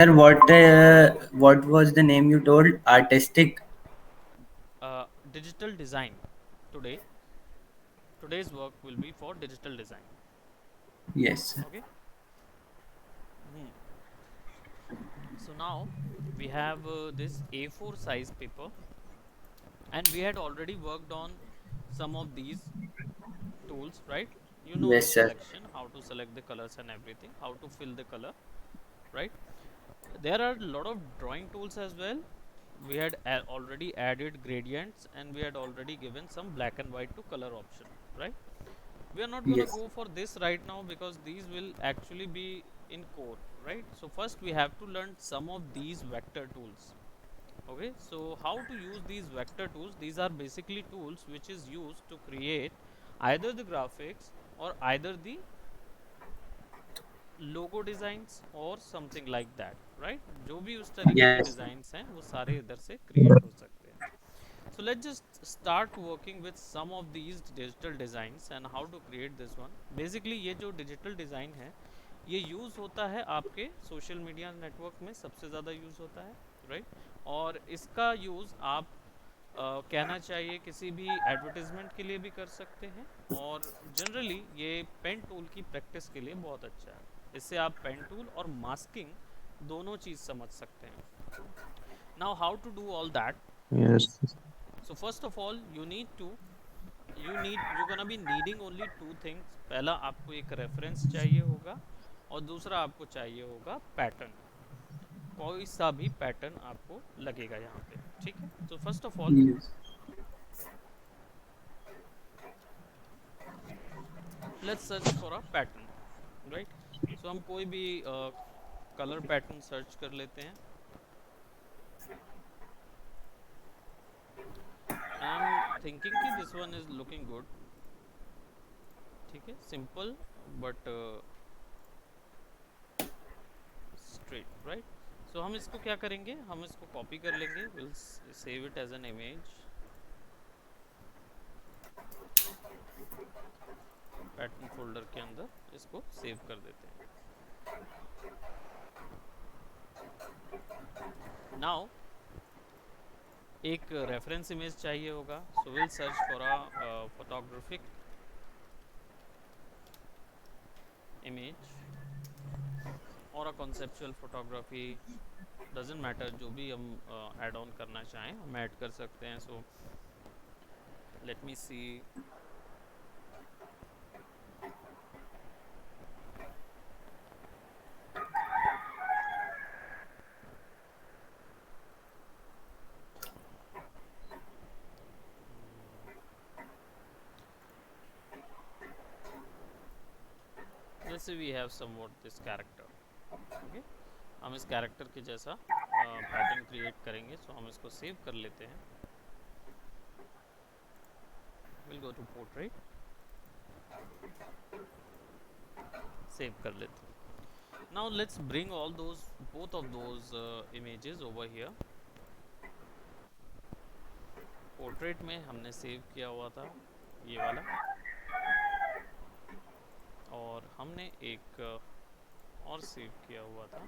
Sir, what was the name you told? Artistic? Digital design. Today, today's work will be for digital design. Yes. Okay. Hmm. So now we have this A4 size paper, and we had already worked on some of these tools, right? You know the Yes, sir. selection, how to select the colors and everything, how to fill the color, right? There are a lot of drawing tools as well. We had already added gradients, and we had already given some black and white to color option, right? We are not going to Yes. go for this right now because these will actually be in core, right? So first we have to learn some of these vector tools. Okay, so how to use these vector tools? These are basically tools which is used to create either the graphics or either the logo designs और something like that, right? जो भी उस तरीके के Yes. Designs हैं वो सारे इधर से क्रिएट हो सकते हैं. So let's just start working with some of these digital designs and how to create this one. Basically ये जो digital design है ये यूज़ होता है आपके सोशल मीडिया नेटवर्क में, सबसे ज़्यादा यूज़ होता है, राइट? और इसका यूज़ आप कहना चाहिए किसी भी एडवर्टाइजमेंट के लिए भी कर सकते हैं, और जनरली ये पेन टूल की प्रैक्टिस के लिए बहुत अच्छा है. इससे आप पेन टूल और मास्किंग दोनों चीज़ समझ सकते हैं. Now how to do all that? Yes. So first of all you're gonna be needing only two things. पहला आपको एक रेफरेंस चाहिए होगा, और दूसरा आपको चाहिए होगा पैटर्न. कोई सा भी पैटर्न आपको लगेगा यहाँ पे, ठीक है? तो first of all Yes. Let's search for a pattern, right? So हम कोई भी कलर पैटर्न सर्च कर लेते हैं. आई एम थिंकिंग कि this one is looking good. ठीक है, simple but straight, right? So हम इसको क्या करेंगे, हम इसको कॉपी कर लेंगे, will save it as an image. Pattern folder के अंदर इसको सेव कर देते हैं. नाउ एक रेफरेंस इमेज चाहिए होगा, so will search for a photographic image और a conceptual photography, doesn't matter, जो भी हम ऐड ऑन करना चाहें हम ऐड कर सकते हैं. So let me see. Let's say we have somewhat this character. Okay, हम इस कैरेक्टर के जैसा पैटर्न क्रिएट करेंगे. सो हम इसको सेव कर लेते हैं. Will go to portrait, save कर लेते हैं. Now let's bring all those both of those images over here. Portrait में हमने सेव किया हुआ था ये वाला, और हमने एक और सेव किया हुआ था,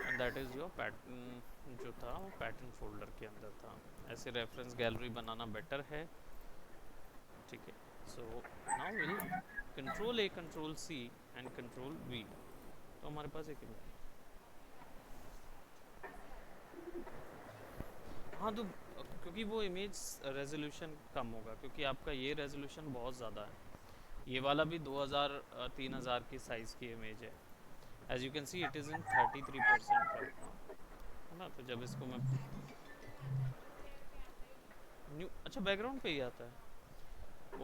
and that is your pattern. जो था वो पैटर्न फोल्डर के अंदर था. ऐसे रेफरेंस गैलरी बनाना बेटर है, ठीक है? So now will control A, control C and control V. तो हमारे पास एक इमेज. हाँ, तो क्योंकि वो इमेज रेजोल्यूशन कम होगा, क्योंकि आपका ये रेजोल्यूशन बहुत ज़्यादा है. ये वाला भी 2000 3000 की साइज़ की इमेज है. As you can see it is in 33% right now, है ना? तो जब इसको मैं न्यू, अच्छा बैकग्राउंड पे ही आता है.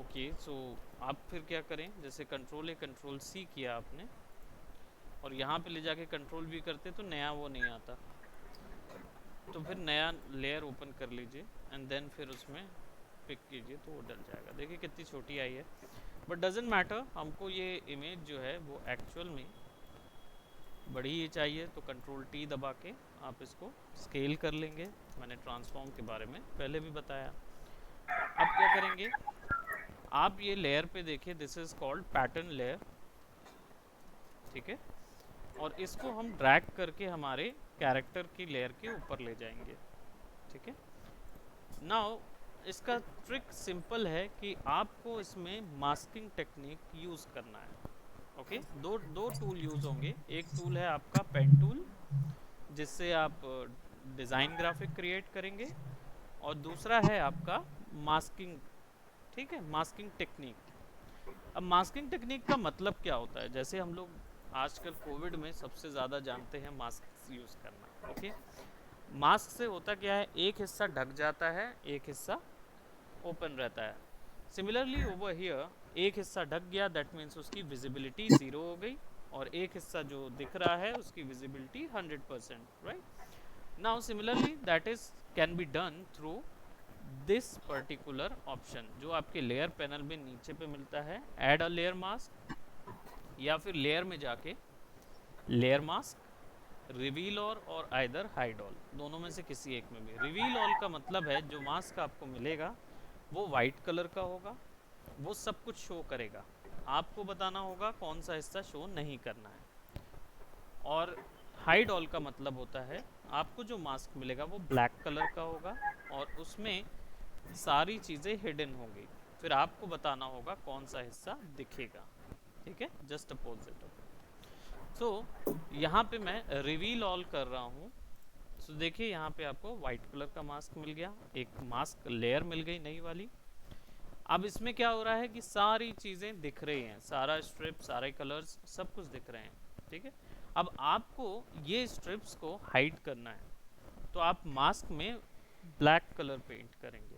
ओके, सो आप फिर क्या करें, जैसे कंट्रोल ए कंट्रोल सी किया आपने, और यहाँ पे ले जाके कंट्रोल भी करते तो नया वो नहीं आता. तो फिर नया लेयर ओपन कर लीजिए एंड देन फिर उसमें पिक कीजिए तो वो डल जाएगा. देखिए कितनी छोटी आई है, बट डजेंट मैटर. हमको ये इमेज जो है वो एक्चुअल में बड़ी ही चाहिए, तो कंट्रोल टी दबा के आप इसको स्केल कर लेंगे. मैंने ट्रांसफॉर्म के बारे में पहले भी बताया. अब क्या करेंगे, आप ये लेयर पे देखिए, this is called pattern layer. ठीक है, और इसको हम ड्रैग करके हमारे कैरेक्टर की लेयर के ऊपर ले जाएंगे। ठीक है, नाउ इसका ट्रिक सिंपल है कि आपको इसमें मास्किंग टेक्निक यूज करना है। ओके, दो दो टूल यूज होंगे। एक टूल है आपका पेन टूल, जिससे आप डिज़ाइन ग्राफिक क्रिएट करेंगे, और दूसरा है आपका मास्किंग। ठीक है, मास्किंग टेक्निक। अब मास्किंग टेक्निक का मतलब क्या होता है, जैसे हम लोग आजकल कोविड में सबसे ज़्यादा जानते हैं मास्क यूज़ करना। ओके, मास्क से होता क्या है, एक हिस्सा ढक जाता है, एक हिस्सा ओपन रहता है। सिमिलरली ओवर हियर, एक हिस्सा ढक गया, दैट मीन्स उसकी विजिबिलिटी ज़ीरो हो गई, और एक हिस्सा जो दिख रहा है उसकी visibility 100%, right. Now similarly that is can be done through this particular option, जो आपके लेयर पैनल में नीचे पे मिलता है, ऐड अ लेयर मास्क, या फिर लेयर में जाके लेयर मास्क, रिवील और आइदर हाइड ऑल, दोनों में से किसी एक में भी। रिवील ऑल का मतलब है जो मास्क आपको मिलेगा वो वाइट कलर का होगा, वो सब कुछ शो करेगा, आपको बताना होगा कौन सा हिस्सा शो नहीं करना है। और हाइड ऑल का मतलब होता है आपको जो मास्क मिलेगा वो ब्लैक कलर का होगा, और उसमें सारी चीज़ें हिडन होंगी, फिर आपको बताना होगा कौन सा हिस्सा दिखेगा। ठीक है, जस्ट अपोजिट। सो यहाँ पे मैं रिवील ऑल कर रहा हूँ। सो देखिए यहाँ पे आपको वाइट कलर का मास्क मिल गया, एक मास्क लेयर मिल गई नई वाली। अब इसमें क्या हो रहा है कि सारी चीज़ें दिख रही हैं, सारा स्ट्रिप, सारे कलर्स, सब कुछ दिख रहे हैं। ठीक है, अब आपको ये स्ट्रिप्स को हाइड करना है, तो आप मास्क में ब्लैक कलर पेंट करेंगे।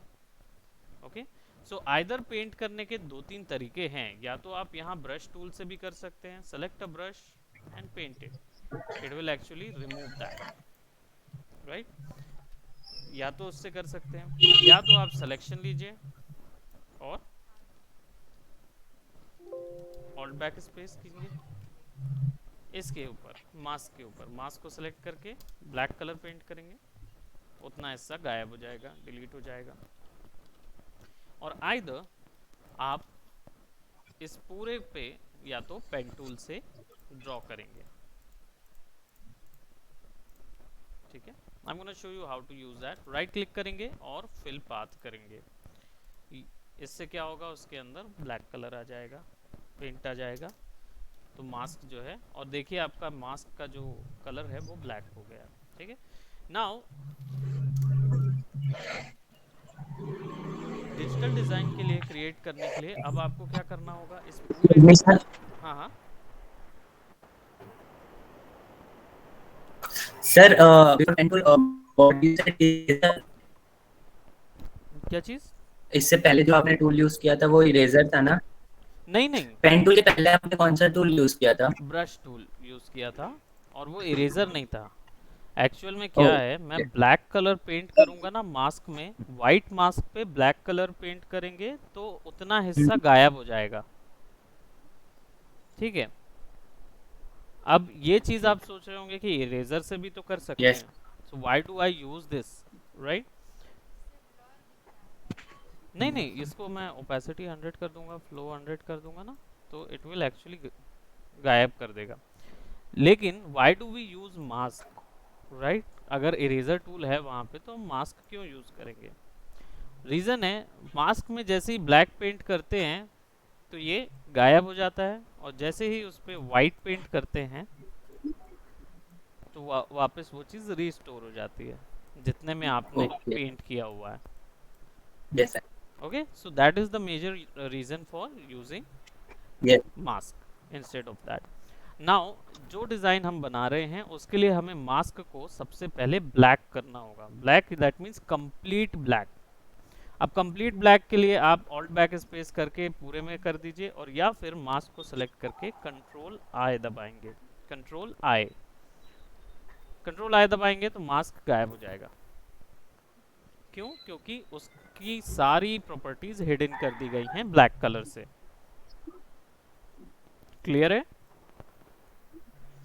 ओके, सो आइदर पेंट करने के दो तीन तरीके हैं, या तो आप यहाँ ब्रश टूल से भी कर सकते हैं, select a brush and paint it will actually remove that, right. या तो उससे कर सकते हैं, या तो आप सिलेक्शन लीजिए और ऑल्ट बैक स्पेस कीजिए, इसके ऊपर मास्क के ऊपर मास्क को सेलेक्ट करके ब्लैक कलर पेंट करेंगे, उतना हिस्सा गायब हो जाएगा, डिलीट हो जाएगा। और आइदर आप इस पूरे पे या तो पेन टूल से ड्रॉ करेंगे। ठीक है, I am gonna show you how to use that. Right click करेंगे और फिल पाथ करेंगे, इससे क्या होगा, उसके अंदर ब्लैक कलर आ जाएगा, पेंट आ जाएगा, तो मास्क जो है, और देखिए आपका मास्क का जो कलर है वो ब्लैक हो गया। ठीक है, नाउ डिजिटल डिज़ाइन के लिए, क्रिएट करने के लिए अब आपको क्या करना होगा, इस पूरे नहीं सर। हाँ हाँ, sir before pen tool what you said, क्या चीज़? इससे पहले जो आपने टूल यूज किया था वो इरेजर था ना? नहीं नहीं, पेन टूल के पहले आपने कौन सा टूल यूज किया था? ब्रश टूल यूज़ किया था, और वो इरेजर नहीं था। एक्चुअल में क्या है, मैं ओके। ब्लैक कलर पेंट करूंगा ना मास्क में, वाइट मास्क पे ब्लैक कलर पेंट करेंगे तो उतना हिस्सा गायब हो जाएगा। ठीक है, अब ये चीज़ आप सोच रहे होंगे कि इरेजर से भी तो कर सकते यस। हैं, so why do I use this, right. नहीं नहीं, इसको मैं ओपेसिटी 100 कर दूंगा, फ्लो 100 कर दूंगा ना, तो इट विल एक्चुअली गायब कर देगा। लेकिन why do we use mask, right. अगर इरेजर टूल है वहाँ पे, तो मास्क क्यों यूज करेंगे? रीज़न है, मास्क में जैसे ही ब्लैक पेंट करते हैं तो ये गायब हो जाता है, और जैसे ही उस पर वाइट पेंट करते हैं तो वापस वो चीज़ रीस्टोर हो जाती है जितने में आपने ओके। पेंट किया हुआ है। Yes sir. Okay, so that is the major reason for using yes. Mask instead of that. Now जो डिज़ाइन हम बना रहे हैं उसके लिए हमें मास्क को सबसे पहले ब्लैक करना होगा। Black that means complete black. अब कंप्लीट ब्लैक के लिए आप ऑल्ट बैक स्पेस करके पूरे में कर दीजिए, और या फिर मास्क को सेलेक्ट करके कंट्रोल आई दबाएंगे। कंट्रोल आई, कंट्रोल आई दबाएंगे तो मास्क गायब हो जाएगा। क्यों? क्योंकि उसकी सारी प्रॉपर्टीज हिडन कर दी गई हैं ब्लैक कलर से। क्लियर है?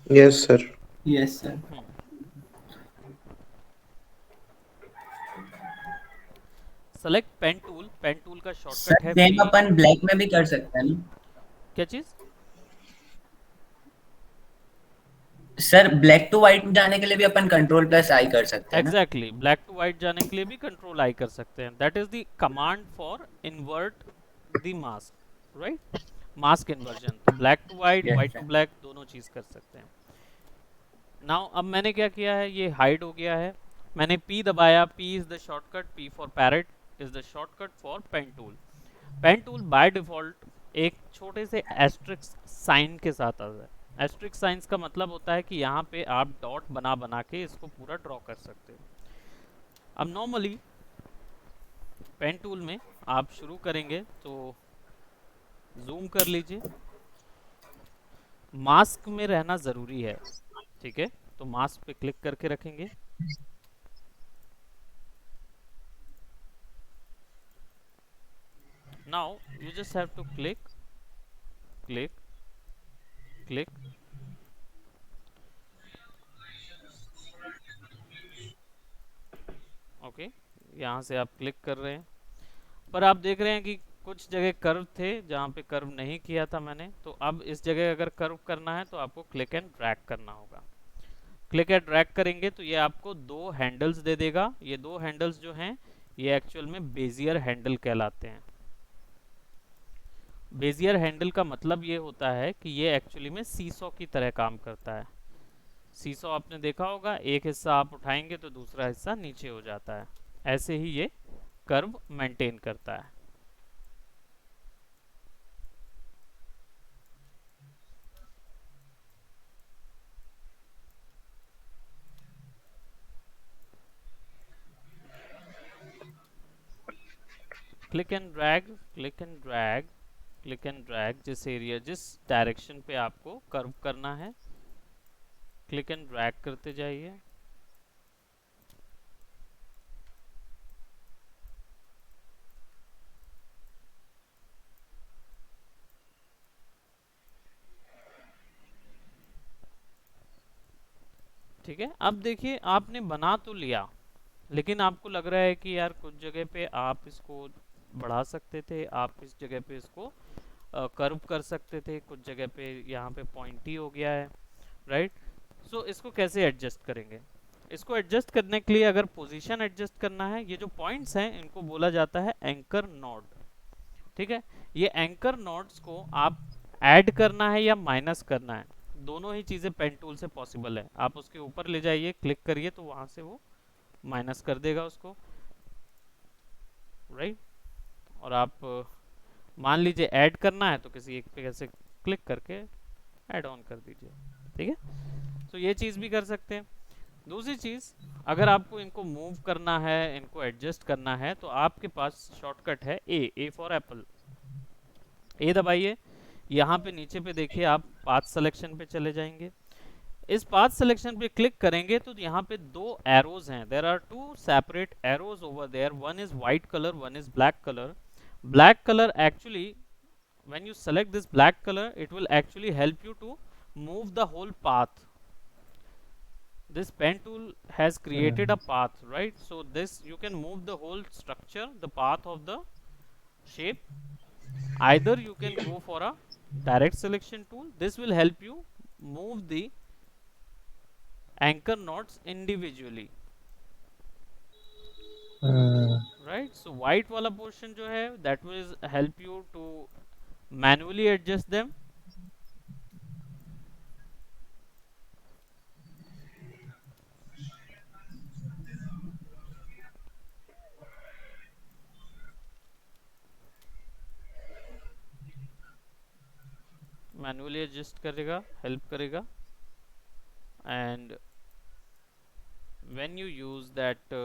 Yes sir. Yes sir. Select pen tool, pen tool का शॉर्टकट सर है सेम पी। अपन ब्लैक में भी कर सकते हैं ना? क्या चीज? सर ब्लैक टू व्हाइट जाने के लिए भी अपन कंट्रोल प्लस आई कर सकते हैं ना? एग्जैक्टली, ब्लैक टू वाइट जाने के लिए भी कंट्रोल आई कर सकते हैं। That is the command for invert the mask, right? Mask inversion, तो black to white, yes white to सर। ब्लैक दोनों चीज कर सकते हैं। नाउ अब मैंने क्या किया है, ये हाइड हो गया है। मैंने P दबाया, P is the shortcut, P for parrot is the shortcut for pen tool. Pen tool by default एक छोटे से एस्ट्रिक्स साइन के साथ आता है। एस्ट्रिक्स साइंस का मतलब होता है कि यहाँ पे आप डॉट बना बना के इसको पूरा ड्रॉ कर सकते हो। अब नॉर्मली पेन टूल में आप शुरू करेंगे तो जूम कर लीजिए, मास्क में रहना ज़रूरी है, ठीक है? तो मास्क पे क्लिक करके रखेंगे। Now you just have to click click click. Okay, यहाँ से आप क्लिक कर रहे हैं, पर आप देख रहे हैं कि कुछ जगह कर्व थे जहाँ पे कर्व नहीं किया था मैंने। तो अब इस जगह अगर कर्व करना है तो आपको क्लिक एंड ड्रैग करना होगा। क्लिक एंड ड्रैग करेंगे तो ये आपको दो हैंडल्स दे देगा। ये दो हैंडल्स जो हैं ये एक्चुअल में बेजियर हैंडल कहलाते हैं। बेजियर हैंडल का मतलब ये होता है कि ये एक्चुअली में सीसॉ की तरह काम करता है। सीसॉ आपने देखा होगा, एक हिस्सा आप उठाएंगे तो दूसरा हिस्सा नीचे हो जाता है। ऐसे ही ये कर्व मेंटेन करता है। Click and drag, click and drag, click and drag, जिस एरिया जिस डायरेक्शन पे आपको कर्व करना है क्लिक एंड ड्रैग करते जाइए। ठीक है, अब देखिए आपने बना तो लिया, लेकिन आपको लग रहा है कि यार कुछ जगह पे आप इसको बढ़ा सकते थे, आप इस जगह पे इसको कर्व कर सकते थे, कुछ जगह पे यहाँ पे पॉइंटी हो गया है, राइट? सो इसको कैसे एडजस्ट करेंगे? इसको एडजस्ट करने के लिए अगर पोजीशन एडजस्ट करना है, ये जो पॉइंट्स हैं इनको बोला जाता है एंकर नोड, ठीक है? ये एंकर नोड्स को आप ऐड करना है या माइनस करना है, दोनों ही चीज़ें पेन टूल से पॉसिबल है। आप उसके ऊपर ले जाइए, क्लिक करिए तो वहाँ से वो माइनस कर देगा उसको, राइट? और आप मान लीजिए ऐड करना है तो किसी एक पे कैसे क्लिक करके ऐड ऑन कर दीजिए, ठीक है? तो ये चीज़ भी कर सकते हैं। दूसरी चीज़, अगर आपको इनको मूव करना है, इनको एडजस्ट करना है, तो आपके पास शॉर्टकट है ए फॉर एप्पल। ए दबाइए, यहाँ पे नीचे पे देखिए आप पाथ सिलेक्शन पे चले जाएंगे। इस पाथ सिलेक्शन पे क्लिक करेंगे तो यहाँ पे दो एरोज हैं, there are two separate arrows over there, one is white colour, one is black colour. Black color actually, when you select this black color, it will actually help you to move the whole path. This pen tool has created a path, right? So this you can move the whole structure, the path of the shape. Either you can go for a direct selection tool. This will help you move the anchor nodes individually, right? So white वाला portion जो है that will help you to manually adjust them. Manually adjust करेगा, help करेगा। And when you use that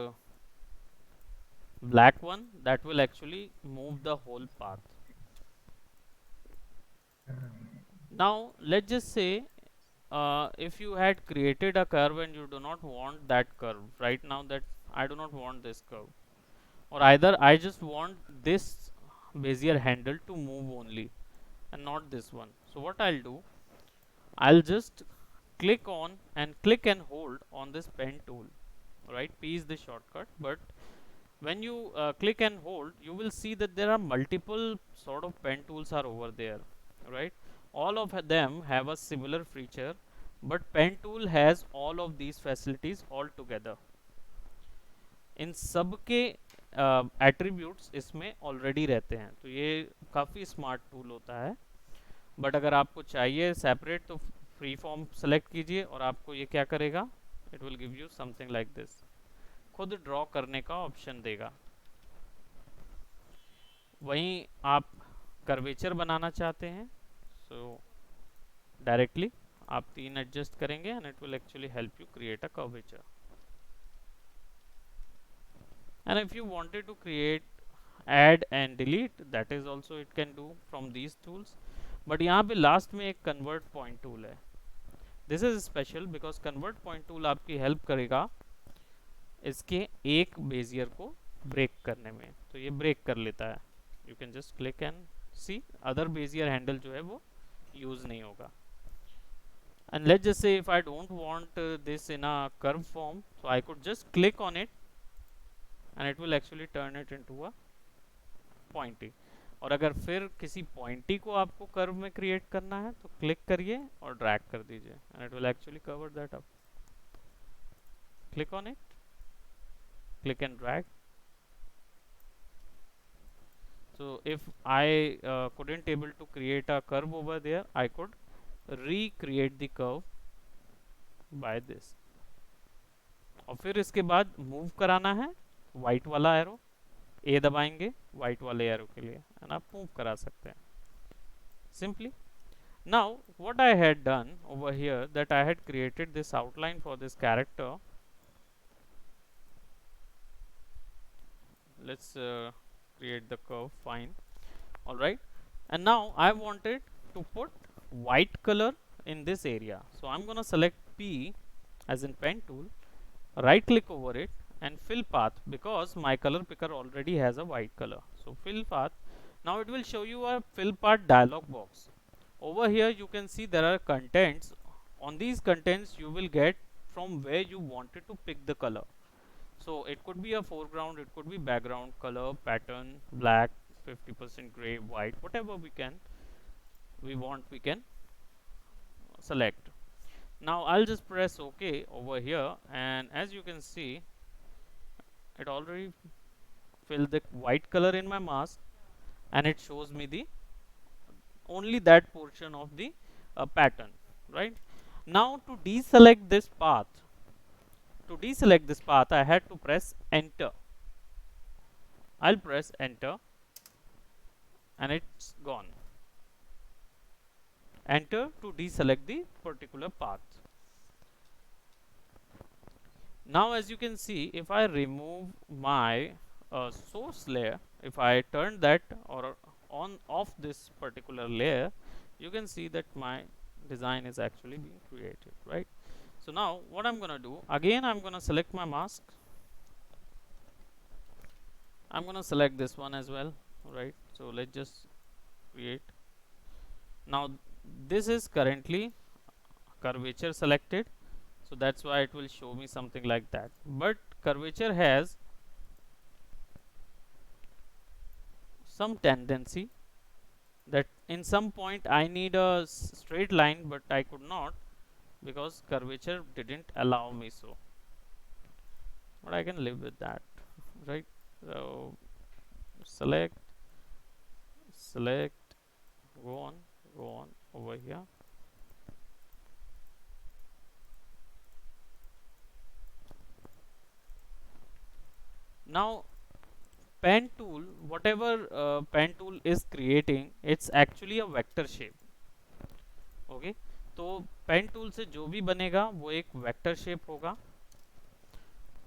black one, that will actually move the whole path. Now let's just say if you had created a curve and you do not want that curve right now, that I do not want this curve, or either I just want this bezier handle to move only and not this one. So what I'll do, I'll just click on and click and hold on this pen tool, right? P is the shortcut, but when you click and hold, you will see that there are multiple sort of pen tools are over there, right? All of them have a similar feature, but pen tool has all of these facilities all together. इन सब के attributes इसमें already रहते हैं, तो ये काफ़ी smart tool होता है. बट अगर आपको चाहिए सेपरेट तो फ्री फॉर्म सेलेक्ट कीजिए और आपको ये क्या करेगा, it will give you something like this, खुद ड्रॉ करने का ऑप्शन देगा. वहीं आप कर्वेचर बनाना चाहते हैं, सो डायरेक्टली आप 3 एडजस्ट करेंगे and it will actually help you create a curvature. And if you wanted to create add and delete, that is also it can do from these tools. But यहाँ पे last में एक convert point tool है. This is special because convert point tool आपकी help करेगा इसके एक Bezier को ब्रेक करने में. तो ये ब्रेक कर लेता है. You can just click and see other Bezier handle जो है वो यूज नहीं होगा. And let's just say if I don't want this in a curve form, so I could just click on it and it will actually turn it into a pointy. और अगर फिर किसी pointy को आपको curve में create करना है तो क्लिक करिए और ड्रैग कर दीजिए and it will actually cover that up. Click on it, click and drag. So if I couldn't able to create a curve over there, I could recreate the curve by this. और फिर इसके बाद move कराना है white वाला arrow, ए दबाएंगे white वाले arrow के लिए एंड आप मूव करा सकते हैं simply. Now what I had done over here, that I had created this outline for this character. Let's create the curve, fine, all right. And now I wanted to put white color in this area, so I'm gonna select P as in pen tool, right click over it and fill path, because my color picker already has a white color. So fill path. Now it will show you a fill path dialog box. Over here you can see there are contents. On these contents you will get from where you wanted to pick the color. So it could be a foreground, it could be background color, pattern, black, 50% gray, white, whatever we want we can select. Now I'll just press OK over here, and as you can see it already filled the white color in my mask and it shows me the only that portion of the pattern, right. Now to deselect this path, I had to press enter. I'll press enter and it's gone. Enter to deselect the particular path. Now as you can see, if I remove my source layer, if I turn that or on off this particular layer, you can see that my design is actually being created, right. So now what I'm gonna do, again I'm gonna select my mask, I'm gonna select this one as well, right. So let's just create. Now this is currently curvature selected, so that's why it will show me something like that. But curvature has some tendency that in some point I need a straight line, but I could not because curvature didn't allow me so. But I can live with that, right. So select, go on over here. Now pen tool, whatever pen tool is creating, it's actually a vector shape. Okay तो pen tool से जो भी बनेगा वो एक vector shape होगा.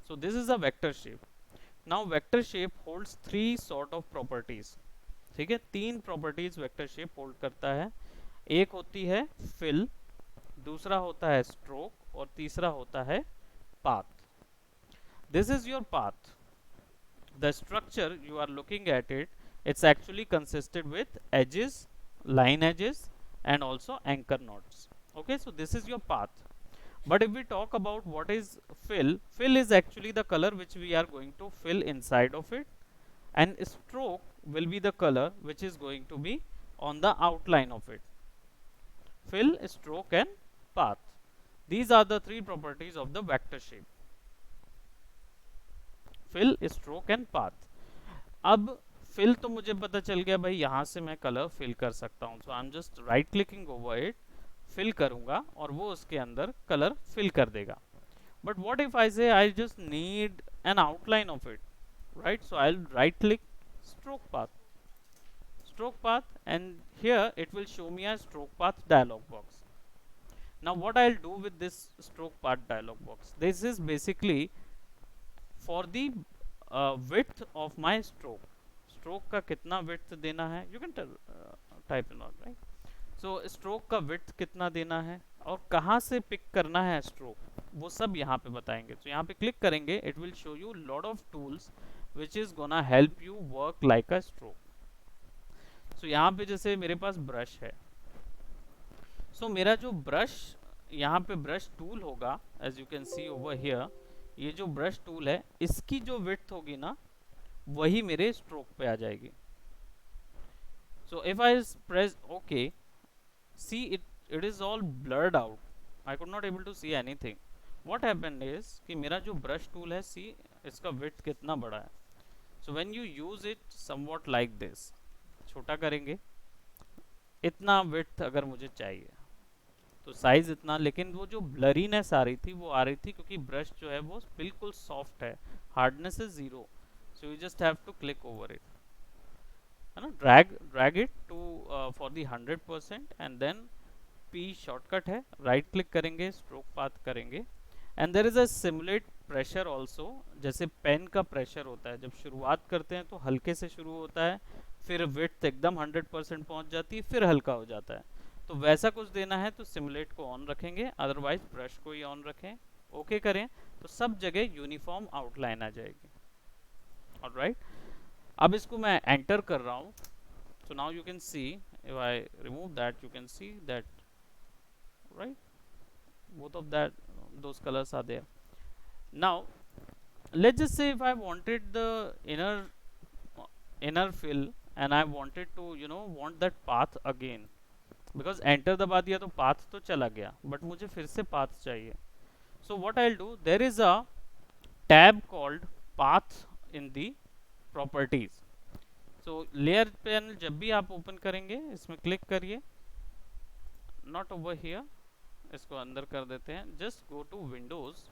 So this is a vector shape. Now vector shape holds 3 sort of properties. ठीक है, 3 प्रॉपर्टीज वेक्टर शेप होल्ड करता है. एक होती है फिल, दूसरा होता है स्ट्रोक और तीसरा होता है path. This is your path. The structure you are looking at it, it's actually consisted with edges, line edges and also anchor nodes. Okay, so this is your path. But if we talk about what is fill, fill is actually the color which we are going to fill inside of it, and stroke will be the color which is going to be on the outline of it. Fill, stroke and path. These are the three properties of the vector shape: fill, stroke and path. अब fill तो मुझे पता चल गया भाई, यहां से मैं कलर फिल कर सकता हूं. So I am just right clicking over it, fill करूंगा और वो उसके अंदर कलर फिल कर देगा. बट व्हाट इफ आई से I just need an outline of it, right? So I'll right click, stroke path, and here it will show me a stroke path dialog box. Now what I'll do with this stroke path dialog box, this is basically for the width of my stroke का कितना width देना है, you can type in all, right? So stroke का width कितना देना है और कहाँ से पिक करना है stroke, वो सब यहाँ पे बताएंगे. तो यहाँ पे क्लिक करेंगे, it will show you lot of tools which is gonna help you work like a stroke. So यहाँ पे जैसे मेरे पास ब्रश है, so मेरा जो ब्रश, यहाँ पे ब्रश टूल होगा, as you can see over here, ये जो ब्रश टूल है इसकी जो width होगी ना, वही मेरे स्ट्रोक पे आ जाएगी. So if I press OK, see it is all blurred out. I could not able to see anything. What happened is कि मेरा जो ब्रश टूल है, see इसका width कितना बड़ा है. So when you use it somewhat like this, छोटा करेंगे, इतना width अगर मुझे चाहिए तो साइज इतना, लेकिन वो जो ब्लरीनेस आ रही थी वो आ रही थी क्योंकि ब्रश जो है वो बिल्कुल सॉफ्ट है, hardness is zero. So you just have to click over it, है ना, drag it to for the 100%, and then P shortcut है, राइट क्लिक करेंगे, स्ट्रोक पाथ करेंगे, and there is a simulate pressure also. जैसे pen का pressure होता है, जब शुरुआत करते हैं तो हल्के से शुरू होता है, फिर विड्थ एकदम 100% पहुंच जाती है, फिर हल्का हो जाता है. तो वैसा कुछ देना है तो सिमुलेट को ऑन रखेंगे, अदरवाइज ब्रश को ही ऑन रखें, ओके करें, तो सब जगह यूनिफॉर्म आउटलाइन आ जाएगी. ऑलराइट, अब इसको मैं एंटर कर रहा हूँ. so now you can see, if I remove that, you can see that, right, both of that, those colors are there. Now let's just say if I wanted the inner fill and I wanted to, want that path again, because enter दबा दिया तो path तो चला गया, but मुझे फिर से path चाहिए. So what I'll do, there is a tab called path in the properties. So layer panel जब भी आप ओपन करेंगे, इसमें क्लिक करिए, not over here, इसको अंदर कर देते हैं, just go to Windows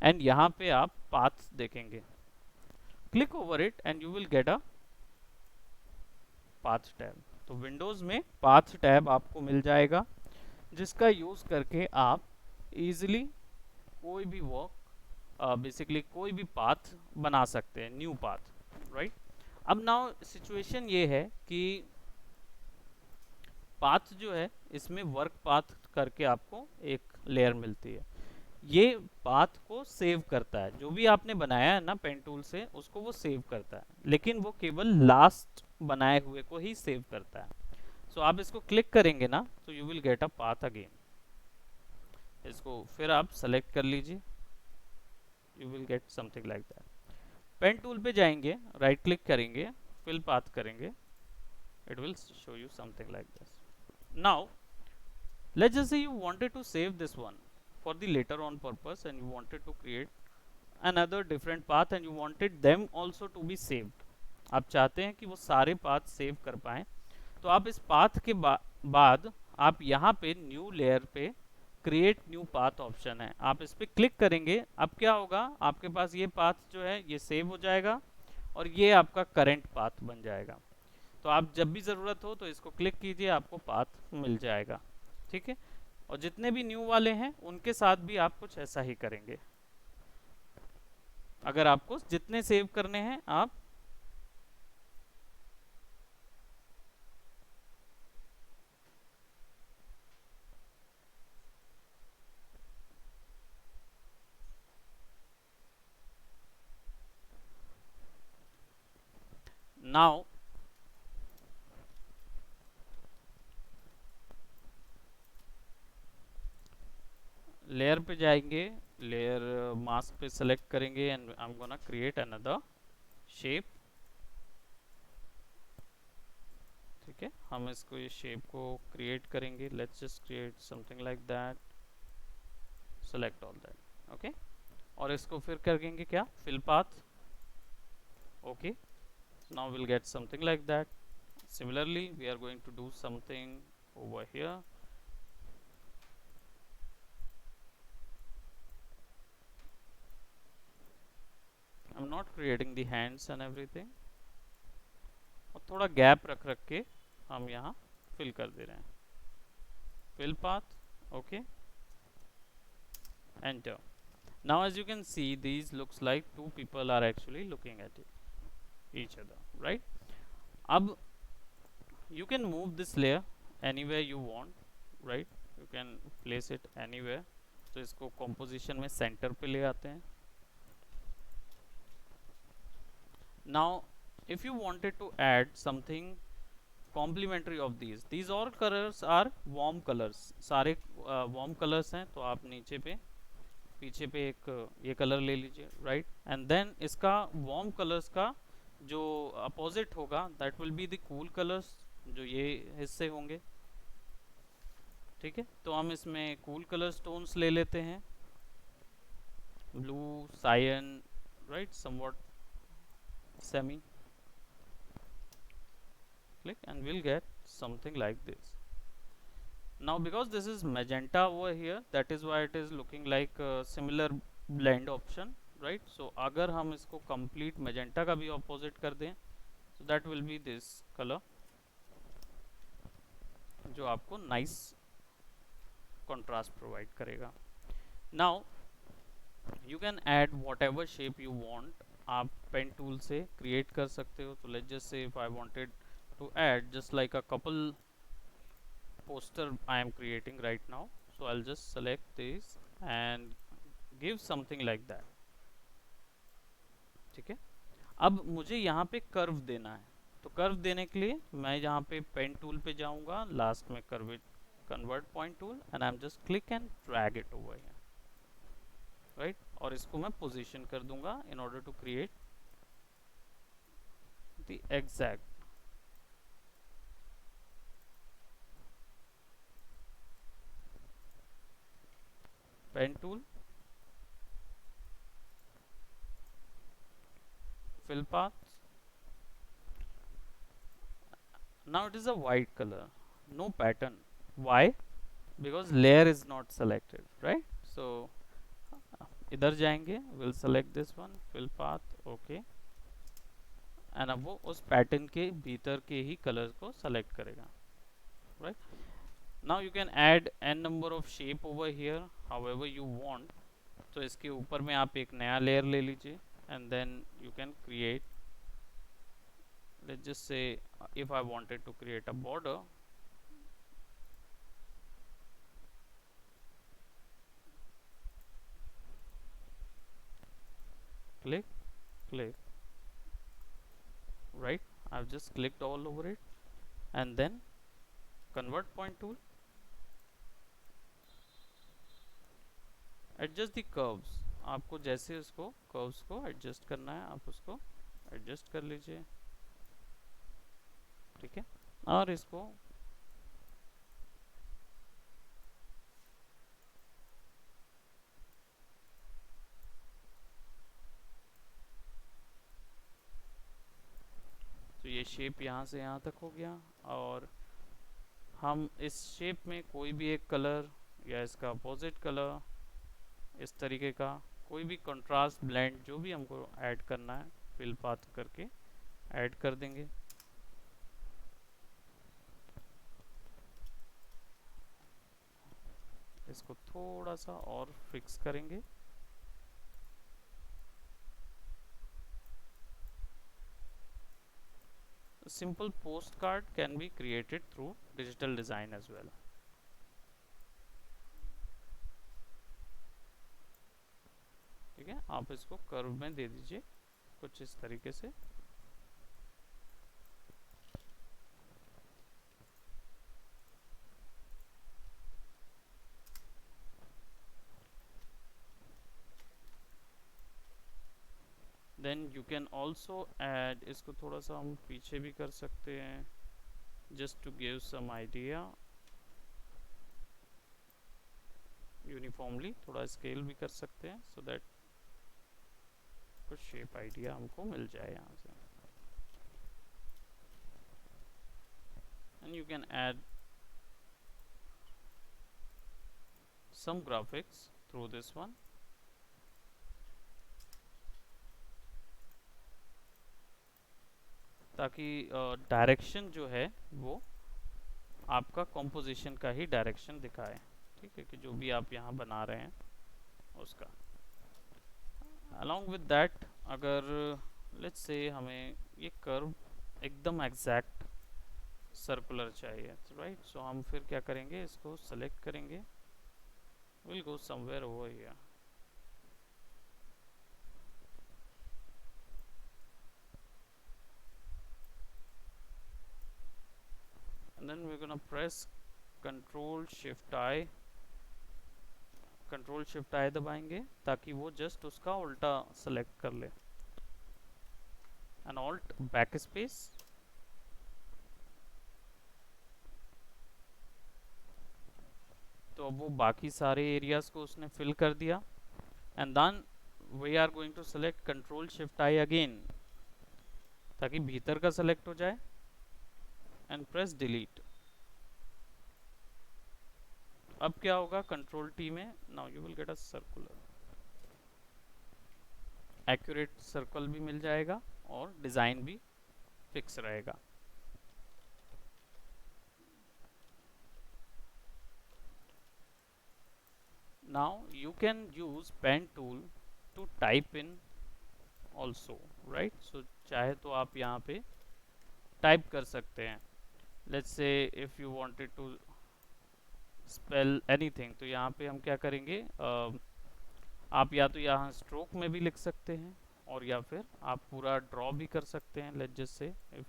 and यहाँ पे आप path देखेंगे, click over it and you will get a path tab. तो विंडोज़ में path tab आपको मिल जाएगा, जिसका यूज़ करके आप easily कोई भी वर्क, बेसिकली कोई भी पाथ बना सकते हैं, न्यू पाथ, राइट. अब नाउ सिचुएशन ये है कि पाथ जो है इसमें वर्क पाथ करके आपको एक लेयर मिलती है, ये पाथ को सेव करता है, जो भी आपने बनाया है ना पेन टूल से, उसको वो सेव करता है, लेकिन वो केवल लास्ट बनाए हुए को ही सेव करता है. सो आप इसको क्लिक करेंगे ना, तो you will get a path again. इसको फिर आप सेलेक्ट कर लीजिए, you will get something like that. Pen tool पे जाएंगे, राइट क्लिक करेंगे, फिल पाथ करेंगे, it will show you something like this. Now let's just say you wanted to save this one for the later on purpose, and you wanted to create another different path, and you wanted them also to be saved. आप चाहते हैं कि वो सारे path save कर पाएं, तो आप इस पाथ के बाद आप यहाँ पे न्यू लेयर पे क्रिएट न्यू पाथ ऑप्शन है, आप इस पर क्लिक करेंगे. अब क्या होगा, आपके पास ये पाथ जो है ये सेव हो जाएगा और ये आपका करंट पाथ बन जाएगा. तो आप जब भी ज़रूरत हो तो इसको क्लिक कीजिए, आपको पाथ मिल जाएगा, ठीक है. और जितने भी न्यू वाले हैं उनके साथ भी आप कुछ ऐसा ही करेंगे. अगर आपको जितने सेव करने हैं आप नाउ लेयर पे जाएंगे, लेयर मास्क पे सेलेक्ट करेंगे, and I am gonna create another shape. ठीक है, हम इसको ये शेप को क्रिएट करेंगे, let's just create something like that. select all that. Okay, और इसको फिर करेंगे क्या, fill path. Okay, so now we'll get something like that. Similarly, we are going to do something over here. I'm not creating the hands and everything. और थोड़ा gap रख रख के हम यहाँ फिल कर दे रहे हैं. Fill path. Okay, enter. Now as you can see, these looks like two people are actually looking at it, each other, right? अब you can move this layer anywhere you want, right? You can place it anywhere. तो इसको composition में center पे ले आते हैं. Now if you wanted to add something complementary of these all colors are warm colors, सारे warm colors हैं. तो आप नीचे पे पीछे पे एक ये कलर ले लीजिए, राइट. एंड देन इसका वार्म कलर्स का जो अपोजिट होगा that will be the cool colours, जो ये हिस्से होंगे. ठीक है, तो हम इसमें कूल कलर टोन्स ले लेते हैं, blue, cyan, right, somewhat semi. click and we'll get something like this. Now because this is magenta over here, that is why it is looking like a similar blend option, right? So अगर हम इसको complete magenta का भी opposite कर दें, so that will be this color, जो आपको nice contrast provide करेगा. Now you can add whatever shape you want. आप pen tool से create कर सकते हो. तो let's just say if I wanted to add just like a couple poster I am creating right now, so I'll just select this and give something like that. ठीक है, अब मुझे यहाँ पे कर्व देना है. तो कर्व देने के लिए मैं यहाँ पे पेन टूल पे जाऊँगा, लास्ट में curve convert point tool, and I am just click and drag it over here, right. और इसको मैं पोजीशन कर दूंगा in order to create the exact. Pen tool, fill path. Now it is a white color, no pattern. Why? Because layer is not selected, right? So इधर जाएंगे, we'll select this one, fill path, okay. And अब वो उस pattern के भीतर के ही colour को select करेगा, right? Now you can add n number of shape over here however you want. तो इसके ऊपर में आप एक नया लेयर ले लीजिए and then you can create, let's just say if I wanted to create a border, click, click, right. I've just clicked all over it and then convert point tool, adjust the curves. आपको जैसे उसको curves को adjust करना है आप उसको adjust कर लीजिए, ठीक है. और इसको तो ये शेप यहाँ से यहाँ तक हो गया. और हम इस शेप में कोई भी एक कलर या इसका अपोजिट कलर, इस तरीके का कोई भी कंट्रास्ट ब्लेंड जो भी हमको ऐड करना है फिल पाथ करके ऐड कर देंगे. इसको थोड़ा सा और फिक्स करेंगे. Simple post card can be created through digital design as well. ठीक है, आप इसको कर्व में दे दीजिए कुछ इस तरीके से. Then you can also add, इसको थोड़ा सा हम पीछे भी कर सकते हैं just to give some idea. Uniformly थोड़ा स्केल भी कर सकते हैं सो दैट कुछ शेप आइडिया हमको मिल जाए यहाँ से. And you can add some graphics through this one. ताकि डायरेक्शन जो है वो आपका कॉम्पोजिशन का ही डायरेक्शन दिखाए. ठीक है कि जो भी आप यहाँ बना रहे हैं उसका. अलॉन्ग विद दैट अगर लेट्स से हमें ये कर्व एकदम एग्जैक्ट सर्कुलर चाहिए राइट. सो हम फिर क्या करेंगे, इसको सेलेक्ट करेंगे. Will go somewhere over here. And then we're gonna press Control Shift I. Control shift I दबाएंगे ताकि वो जस्ट उसका उल्टा सेलेक्ट कर ले. And alt back space. तो अब वो बाकी सारे एरियाज को उसने फिल कर दिया. And then we are going to select control shift I again ताकि भीतर का सेलेक्ट हो जाए. And press delete. अब क्या होगा, कंट्रोल टी में now you will get a circular accurate circle भी मिल जाएगा और डिज़ाइन भी फिक्स रहेगा. Now you can use pen tool to type in also, right? So चाहे तो आप यहाँ पे टाइप कर सकते हैं. Let's say if you wanted to spell anything, तो यहाँ पे हम क्या करेंगे, आप या तो यहाँ स्ट्रोक में भी लिख सकते हैं और या फिर आप पूरा ड्रॉ भी कर सकते हैं. Let's just say if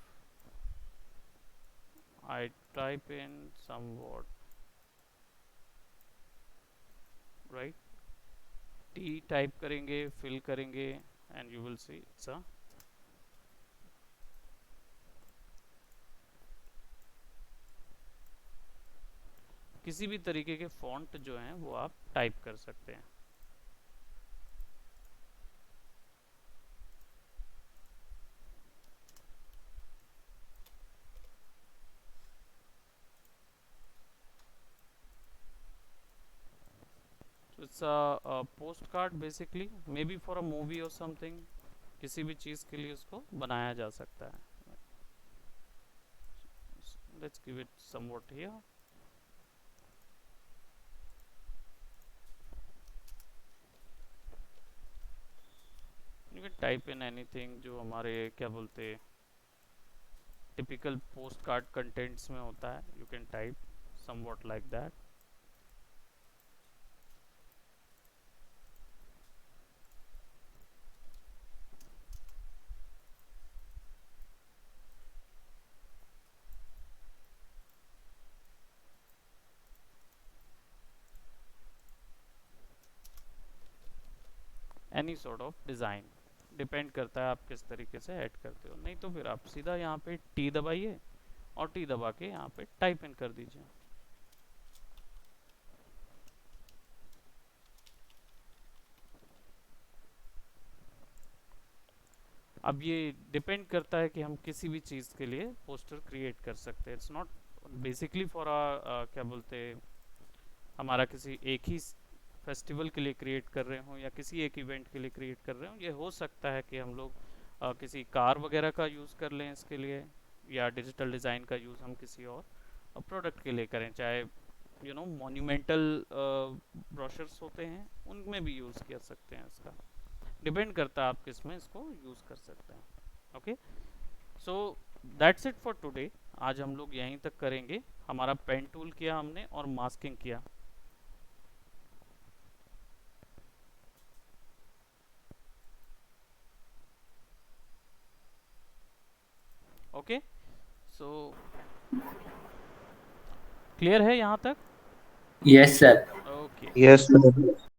I type in some word, right? T type करेंगे, फिल करेंगे and you will see it's a किसी भी तरीके के फॉन्ट जो हैं वो आप टाइप कर सकते हैं. It's a post card basically, may be for a movie और समथिंग. किसी भी चीज़ के लिए उसको बनाया जा सकता है. Let's give it somewhat here. You can type in anything जो हमारे क्या बोलते टिपिकल पोस्ट कार्ड कंटेंट्स में होता है. You can type somewhat like that. Any sort of design depend करता है आप किस तरीके से ऐड करते हो. नहीं तो फिर आप सीधा यहाँ पे टी दबाइए और टी दबा के यहाँ पे टाइप इन कर दीजिए. अब ये डिपेंड करता है कि हम किसी भी चीज़ के लिए पोस्टर क्रिएट कर सकते हैं. इट्स नॉट बेसिकली फॉर क्या बोलते हमारा किसी एक ही फेस्टिवल के लिए क्रिएट कर रहे हों या किसी एक इवेंट के लिए क्रिएट कर रहे हों. ये हो सकता है कि हम लोग किसी कार वगैरह का यूज़ कर लें इसके लिए, या डिजिटल डिज़ाइन का यूज़ हम किसी और प्रोडक्ट के लिए करें. चाहे यू नो मोन्यूमेंटल ब्रोशर्स होते हैं उनमें भी यूज़ कर सकते हैं. इसका डिपेंड करता है आप किस में इसको यूज़ कर सकते हैं. Okay, so that's it for today. आज हम लोग यहीं तक करेंगे. हमारा पेन टूल किया हमने और मास्किंग किया. ओके, सो क्लियर है यहाँ तक? Yes, sir. Okay. Yes, sir.